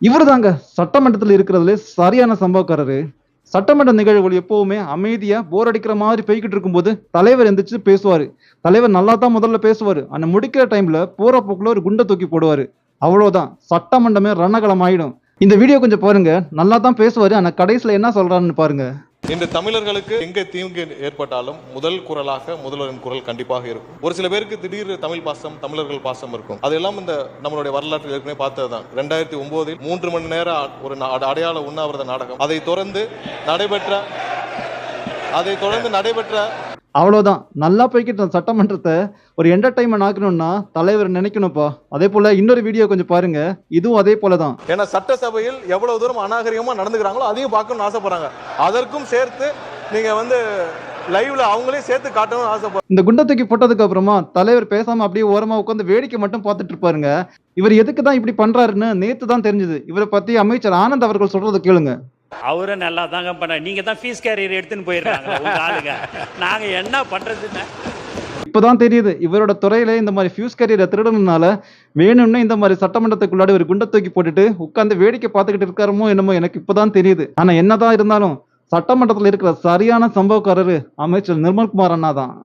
இவரு தாங்க சட்டமன்றத்தில் இருக்கிறதுல சரியான சம்பவக்காரரு. சட்டமன்ற நிகழ்வுகள் எப்பவுமே அமைதியா போர் அடிக்கிற மாதிரி போய்கிட்டு இருக்கும்போது தலைவர் எந்திரிச்சு பேசுவாரு. தலைவர் நல்லா தான் முதல்ல பேசுவாரு. ஆனா முடிக்கிற டைம்ல போற போக்குல ஒரு குண்ட தூக்கி போடுவாரு. அவ்வளவுதான். சட்டமன்றமே ரணகளம் ஆயிடும். இந்த வீடியோ கொஞ்சம் பாருங்க. நல்லா தான் பேசுவாரு. ஆனா கடைசியில என்ன சொல்றாருன்னு பாருங்க. இந்த தமிழர்களுக்கு எங்கே தீங்கு ஏற்பட்டாலும் முதல் குரலாக முதல்வரின் குரல் கண்டிப்பாக இருக்கும். ஒரு சில பேருக்கு திடீர் தமிழ் பாசம், தமிழர்கள் பாசம் இருக்கும். அதெல்லாம் இந்த நம்மளுடைய வரலாற்றில் ஏற்கனவே பார்த்ததுதான். 2009 3 மணி நேரம் ஒரு அடையாள உண்ணாவிரத நாடகம். அதை தொடர்ந்து நடைபெற்ற அவ்வளவுதான். நல்லா போய்க்கிட்டு சட்டமன்றத்தை ஒரு என்டர்டைன்மெண்ட் ஆக்கணும்னா தலைவர் நினைக்கணும்ப்பா. அதே போல இன்னொரு வீடியோ கொஞ்சம் பாருங்க. இதுவும் அதே போலதான். ஏன்னா சட்டசபையில் எவ்வளவு தூரம் அநாகரிகமா நடந்துக்கிறாங்களோ அதையும் பார்க்கணும்னு ஆசைப்படுறாங்க. அதற்கும் சேர்த்து நீங்க லைவ்ல அவங்களே சேர்த்து காட்டணும்னு ஆசைப்படுறாங்க. இந்த குண்டை தூக்கி போட்டதுக்கு அப்புறமா தலைவர் பேசாம அப்படியே ஓரமா உட்காந்து வேடிக்கை மட்டும் பார்த்துட்டு இருப்பாருங்க. இவர் எதுக்கு தான் இப்படி பண்றாருன்னு நேத்து தான் தெரிஞ்சது. இவரை பத்தி அமைச்சர் ஆனந்த் அவர்கள் சொல்றதை கேளுங்க. அவரை நல்லா தாங்க பண்ண. நீங்க தான் ஃபீஸ் கேரியர் எடுத்துன்னு போயிடுறாங்க உங்க ஆளுங்க. நாங்க என்ன பண்றதுன்னு இப்பதான் தெரியுது. இவரோட துறையில இந்த மாதிரி ஃபியூஸ் கேரியரை திருடணும்னால வேணும்னு இந்த மாதிரி சட்டமன்றத்துக்குள்ளாடி ஒரு குண்டை தூக்கி போட்டுட்டு உட்கார்ந்து வேடிக்கை பார்த்துக்கிட்டு இருக்காருமோ என்னமோ எனக்கு இப்பதான் தெரியுது. ஆனா என்னதான் இருந்தாலும் சட்டமன்றத்தில் இருக்கிற சரியான சம்பவக்காரரு அமைச்சர் நிர்மல்குமார் அண்ணா தான்.